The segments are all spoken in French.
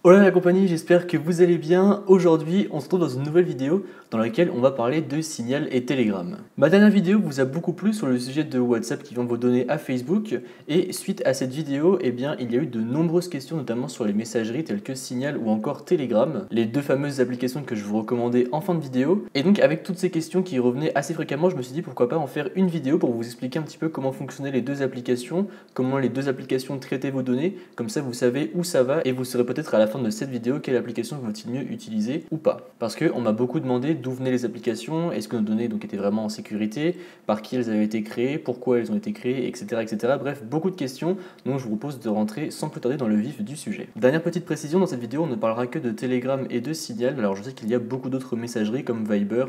Hola la compagnie, j'espère que vous allez bien. Aujourd'hui, on se retrouve dans une nouvelle vidéo dans laquelle on va parler de Signal et Telegram. Ma dernière vidéo vous a beaucoup plu sur le sujet de WhatsApp qui vend vos données à Facebook et suite à cette vidéo, il y a eu de nombreuses questions notamment sur les messageries telles que Signal ou encore Telegram, les deux fameuses applications que je vous recommandais en fin de vidéo. Et donc avec toutes ces questions qui revenaient assez fréquemment, je me suis dit pourquoi pas en faire une vidéo pour vous expliquer un petit peu comment fonctionnaient les deux applications, comment les deux applications traitaient vos données, comme ça vous savez où ça va et vous saurez peut-être à la fin de cette vidéo quelle application vaut-il mieux utiliser ou pas. Parce qu'on m'a beaucoup demandé d'où venaient les applications, est-ce que nos données donc étaient vraiment en sécurité, par qui elles avaient été créées, pourquoi elles ont été créées, etc. etc. Bref, beaucoup de questions, donc je vous propose de rentrer sans plus tarder dans le vif du sujet. Dernière petite précision, dans cette vidéo on ne parlera que de Telegram et de Signal. Alors je sais qu'il y a beaucoup d'autres messageries comme Viber,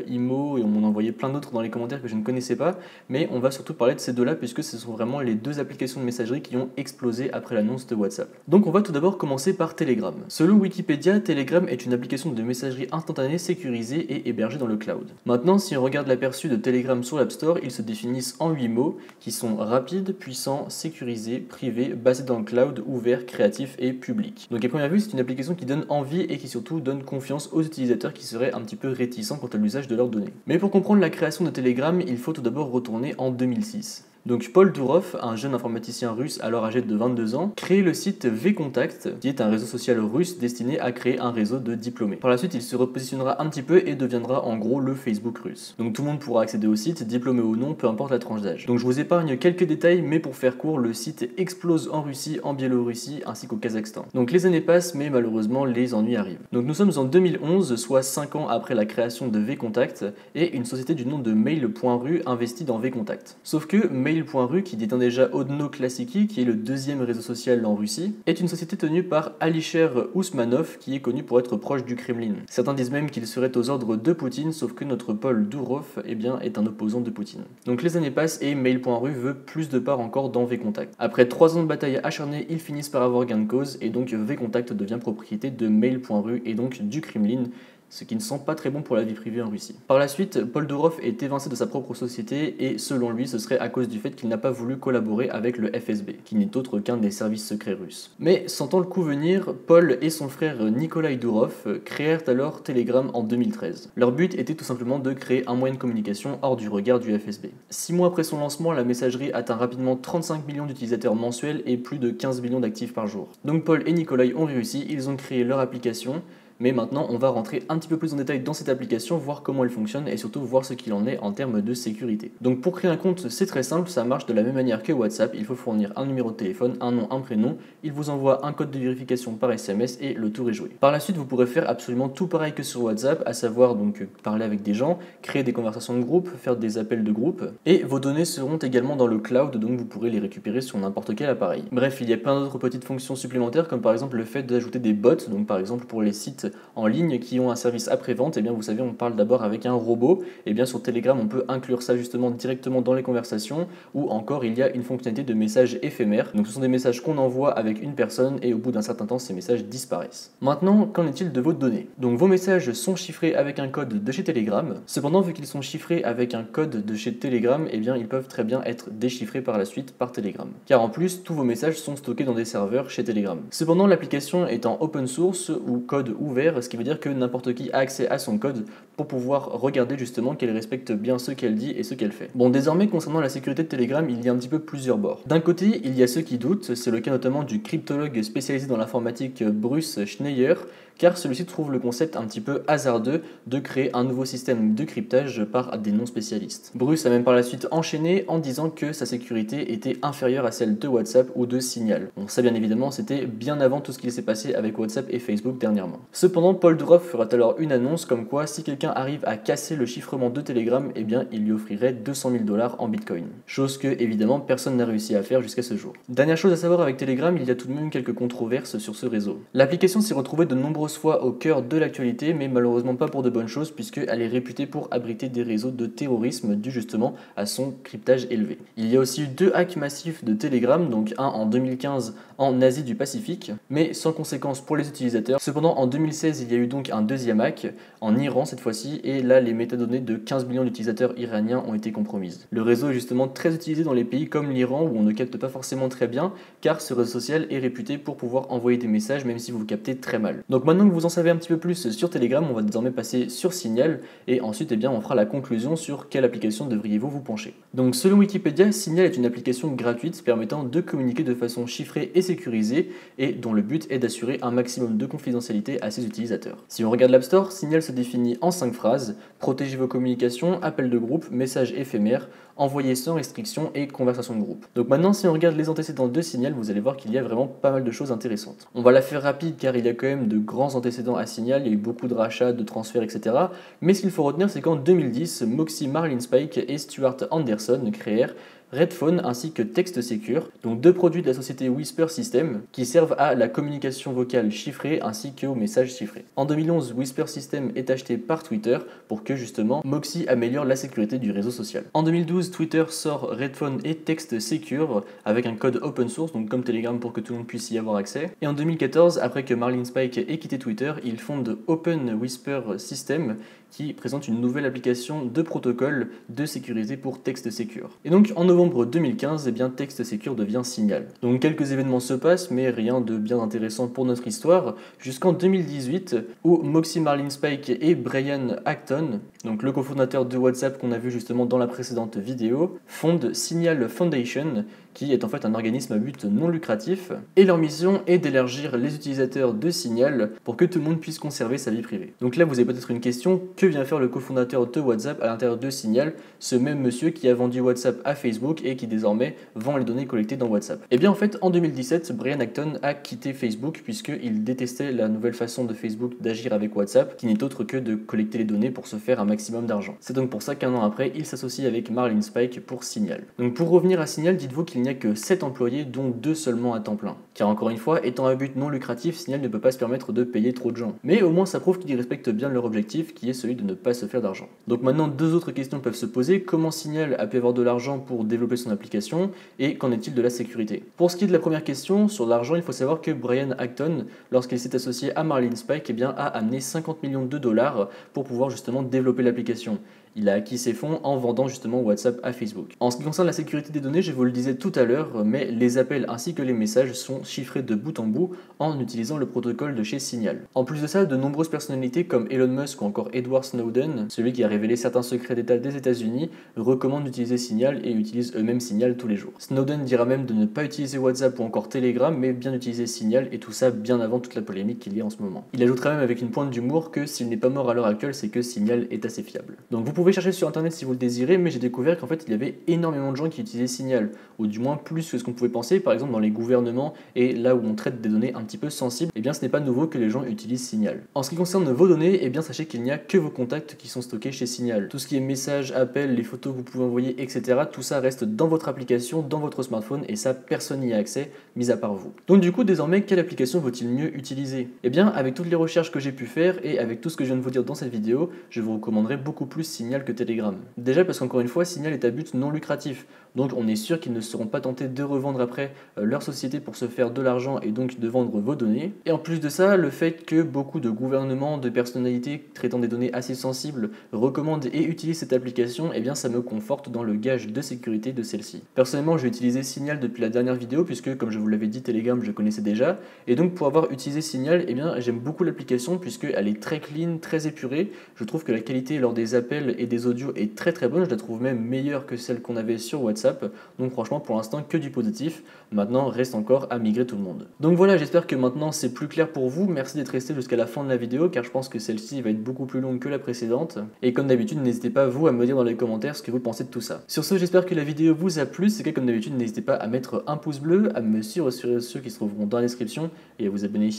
Imo et on m'en envoyait plein d'autres dans les commentaires que je ne connaissais pas, mais on va surtout parler de ces deux-là puisque ce sont vraiment les deux applications de messagerie qui ont explosé après l'annonce de WhatsApp. Donc on va tout d'abord commencer par Telegram. Selon Wikipédia, Telegram est une application de messagerie instantanée sécurisée et hébergée dans le cloud. Maintenant, si on regarde l'aperçu de Telegram sur l'App Store, ils se définissent en 8 mots qui sont rapides, puissants, sécurisés, privés, basés dans le cloud, ouvert, créatif et public. Donc à première vue, c'est une application qui donne envie et qui surtout donne confiance aux utilisateurs qui seraient un petit peu réticents quant à l'usage de leurs données. Mais pour comprendre la création de Telegram, il faut tout d'abord retourner en 2006. Donc Paul Durov, un jeune informaticien russe alors âgé de 22 ans, crée le site vContact, qui est un réseau social russe destiné à créer un réseau de diplômés. Par la suite, il se repositionnera un petit peu et deviendra en gros le Facebook russe. Donc tout le monde pourra accéder au site, diplômé ou non, peu importe la tranche d'âge. Donc je vous épargne quelques détails, mais pour faire court, le site explose en Russie, en Biélorussie ainsi qu'au Kazakhstan. Donc les années passent, mais malheureusement les ennuis arrivent. Donc nous sommes en 2011, soit 5 ans après la création de vContact, et une société du nom de Mail.ru investit dans vContact. Sauf que Mail.ru, qui détient déjà Odno Klassiki, qui est le deuxième réseau social en Russie, est une société tenue par Alisher Ousmanov, qui est connu pour être proche du Kremlin. Certains disent même qu'il serait aux ordres de Poutine, sauf que notre Paul Durov est un opposant de Poutine. Donc les années passent et Mail.ru veut plus de part encore dans vContact. Après 3 ans de bataille acharnée, ils finissent par avoir gain de cause et donc vContact devient propriété de Mail.ru et donc du Kremlin, ce qui ne sent pas très bon pour la vie privée en Russie. Par la suite, Paul Durov est évincé de sa propre société et selon lui, ce serait à cause du fait qu'il n'a pas voulu collaborer avec le FSB, qui n'est autre qu'un des services secrets russes. Mais sentant le coup venir, Paul et son frère Nikolai Durov créèrent alors Telegram en 2013. Leur but était tout simplement de créer un moyen de communication hors du regard du FSB. 6 mois après son lancement, la messagerie atteint rapidement 35 millions d'utilisateurs mensuels et plus de 15 millions d'actifs par jour. Donc Paul et Nikolai ont réussi, ils ont créé leur application. Mais maintenant, on va rentrer un petit peu plus en détail dans cette application, voir comment elle fonctionne et surtout voir ce qu'il en est en termes de sécurité. Donc pour créer un compte, c'est très simple, ça marche de la même manière que WhatsApp. Il faut fournir un numéro de téléphone, un nom, un prénom. Il vous envoie un code de vérification par SMS et le tour est joué. Par la suite, vous pourrez faire absolument tout pareil que sur WhatsApp, à savoir donc parler avec des gens, créer des conversations de groupe, faire des appels de groupe. Et vos données seront également dans le cloud, donc vous pourrez les récupérer sur n'importe quel appareil. Bref, il y a plein d'autres petites fonctions supplémentaires, comme par exemple le fait d'ajouter des bots, donc par exemple pour les sites en ligne qui ont un service après-vente, et bien vous savez on parle d'abord avec un robot, et bien sur Telegram on peut inclure ça justement directement dans les conversations, ou encore il y a une fonctionnalité de messages éphémères, donc ce sont des messages qu'on envoie avec une personne et au bout d'un certain temps ces messages disparaissent. Maintenant, qu'en est-il de vos données? Donc vos messages sont chiffrés avec un code de chez Telegram, cependant vu qu'ils sont chiffrés avec un code de chez Telegram, et bien ils peuvent très bien être déchiffrés par la suite par Telegram, car en plus tous vos messages sont stockés dans des serveurs chez Telegram. Cependant l'application est en open source ou code ouvert, ce qui veut dire que n'importe qui a accès à son code pour pouvoir regarder justement qu'elle respecte bien ce qu'elle dit et ce qu'elle fait. Bon, désormais concernant la sécurité de Telegram, il y a un petit peu plusieurs bords. D'un côté, il y a ceux qui doutent, c'est le cas notamment du cryptologue spécialisé dans l'informatique Bruce Schneier, car celui-ci trouve le concept un petit peu hasardeux de créer un nouveau système de cryptage par des non-spécialistes. Bruce a même par la suite enchaîné en disant que sa sécurité était inférieure à celle de WhatsApp ou de Signal. Bon, ça bien évidemment, c'était bien avant tout ce qui s'est passé avec WhatsApp et Facebook dernièrement. Cependant, Paul Durov fera alors une annonce comme quoi si quelqu'un arrive à casser le chiffrement de Telegram, eh bien il lui offrirait 200 000 $ en Bitcoin. Chose que évidemment personne n'a réussi à faire jusqu'à ce jour. Dernière chose à savoir avec Telegram, il y a tout de même quelques controverses sur ce réseau. L'application s'est retrouvée de nombreuses fois au cœur de l'actualité, mais malheureusement pas pour de bonnes choses puisqu'elle est réputée pour abriter des réseaux de terrorisme dû justement à son cryptage élevé. Il y a aussi eu 2 hacks massifs de Telegram, donc un en 2015 en Asie du Pacifique, mais sans conséquence pour les utilisateurs. Cependant en 2016, 2016, il y a eu donc un deuxième hack, en Iran cette fois-ci, et là les métadonnées de 15 millions d'utilisateurs iraniens ont été compromises. Le réseau est justement très utilisé dans les pays comme l'Iran où on ne capte pas forcément très bien, car ce réseau social est réputé pour pouvoir envoyer des messages même si vous le captez très mal. Donc maintenant que vous en savez un petit peu plus sur Telegram, on va désormais passer sur Signal, et ensuite on fera la conclusion sur quelle application devriez-vous vous pencher. Donc selon Wikipédia, Signal est une application gratuite permettant de communiquer de façon chiffrée et sécurisée, et dont le but est d'assurer un maximum de confidentialité à ses utilisateurs. Si on regarde l'App Store, Signal se définit en 5 phrases: protéger vos communications, appel de groupe, messages éphémères, envoyer sans restriction et conversation de groupe. Donc maintenant, si on regarde les antécédents de Signal, vous allez voir qu'il y a vraiment pas mal de choses intéressantes. On va la faire rapide car il y a quand même de grands antécédents à Signal, il y a eu beaucoup de rachats, de transferts, etc. Mais ce qu'il faut retenir, c'est qu'en 2010, Moxie Marlinspike et Stuart Anderson créèrent Redphone ainsi que TextSecure, donc deux produits de la société Whisper System qui servent à la communication vocale chiffrée ainsi qu'aux messages chiffrés. En 2011, Whisper System est acheté par Twitter pour que justement Moxie améliore la sécurité du réseau social. En 2012, Twitter sort Redphone et TextSecure avec un code open source, donc comme Telegram pour que tout le monde puisse y avoir accès. Et en 2014, après que Marlinspike ait quitté Twitter, ils fondent Open Whisper System qui présente une nouvelle application de protocole de sécurité pour TextSecure. Et donc en novembre 2015, TextSecure devient Signal. Donc quelques événements se passent, mais rien de bien intéressant pour notre histoire, jusqu'en 2018 où Moxie Marlinspike et Brian Acton, donc le cofondateur de WhatsApp qu'on a vu justement dans la précédente vidéo, fondent Signal Foundation, qui est en fait un organisme à but non lucratif, et leur mission est d'élargir les utilisateurs de Signal pour que tout le monde puisse conserver sa vie privée. Donc là vous avez peut-être une question, que vient faire le cofondateur de WhatsApp à l'intérieur de Signal, ce même monsieur qui a vendu WhatsApp à Facebook et qui désormais vend les données collectées dans WhatsApp? Et bien en fait en 2017, Brian Acton a quitté Facebook puisqu'il détestait la nouvelle façon de Facebook d'agir avec WhatsApp, qui n'est autre que de collecter les données pour se faire un maximum d'argent. C'est donc pour ça qu'un an après, il s'associe avec Marlinspike pour Signal. Donc pour revenir à Signal, dites-vous qu'il n'y a que 7 employés, dont 2 seulement à temps plein. Car encore une fois, étant à but non lucratif, Signal ne peut pas se permettre de payer trop de gens. Mais au moins ça prouve qu'ils respectent bien leur objectif, qui est celui de ne pas se faire d'argent. Donc maintenant, deux autres questions peuvent se poser. Comment Signal a pu avoir de l'argent pour développer son application, et qu'en est-il de la sécurité? Pour ce qui est de la première question, sur l'argent, il faut savoir que Brian Acton, lorsqu'il s'est associé à Marlinspike, a amené 50 millions de dollars pour pouvoir justement développer l'application. Il a acquis ses fonds en vendant justement WhatsApp à Facebook. En ce qui concerne la sécurité des données, je vous le disais tout à l'heure, mais les appels ainsi que les messages sont chiffrés de bout en bout en utilisant le protocole de chez Signal. En plus de ça, de nombreuses personnalités comme Elon Musk ou encore Edward Snowden, celui qui a révélé certains secrets d'État des États-Unis, recommandent d'utiliser Signal et utilisent eux-mêmes Signal tous les jours. Snowden dira même de ne pas utiliser WhatsApp ou encore Telegram, mais bien d'utiliser Signal, et tout ça bien avant toute la polémique qu'il y a en ce moment. Il ajoutera même avec une pointe d'humour que s'il n'est pas mort à l'heure actuelle, c'est que Signal est assez fiable. Donc vous pouvez chercher sur internet si vous le désirez, mais j'ai découvert qu'en fait il y avait énormément de gens qui utilisaient Signal, ou du moins plus que ce qu'on pouvait penser, par exemple dans les gouvernements et là où on traite des données un petit peu sensibles, et bien ce n'est pas nouveau que les gens utilisent Signal. En ce qui concerne vos données, et bien sachez qu'il n'y a que vos contacts qui sont stockés chez Signal. Tout ce qui est messages, appels, les photos que vous pouvez envoyer, etc., tout ça reste dans votre application, dans votre smartphone, et ça personne n'y a accès, mis à part vous. Donc du coup désormais, quelle application vaut-il mieux utiliser? Et bien avec toutes les recherches que j'ai pu faire et avec tout ce que je viens de vous dire dans cette vidéo, je vous recommanderais beaucoup plus Signal que Telegram. Déjà parce qu'encore une fois, Signal est à but non lucratif, donc on est sûr qu'ils ne seront pas tentés de revendre après leur société pour se faire de l'argent et donc de vendre vos données. Et en plus de ça, le fait que beaucoup de gouvernements, de personnalités traitant des données assez sensibles recommandent et utilisent cette application, et bien ça me conforte dans le gage de sécurité de celle-ci. Personnellement, j'ai utilisé Signal depuis la dernière vidéo puisque, comme je vous l'avais dit, Telegram je connaissais déjà, et donc pour avoir utilisé Signal, et bien j'aime beaucoup l'application puisqu'elle est très clean, très épurée. Je trouve que la qualité lors des appels et des audios est très bonne, je la trouve même meilleure que celle qu'on avait sur WhatsApp, donc franchement pour l'instant que du positif. Maintenant reste encore à migrer tout le monde. Donc voilà, j'espère que maintenant c'est plus clair pour vous. Merci d'être resté jusqu'à la fin de la vidéo car je pense que celle-ci va être beaucoup plus longue que la précédente, et comme d'habitude n'hésitez pas vous à me dire dans les commentaires ce que vous pensez de tout ça. Sur ce, j'espère que la vidéo vous a plu. C'est comme d'habitude, n'hésitez pas à mettre un pouce bleu, à me suivre sur ceux qui se trouveront dans la description et à vous abonner.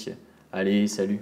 Allez, salut!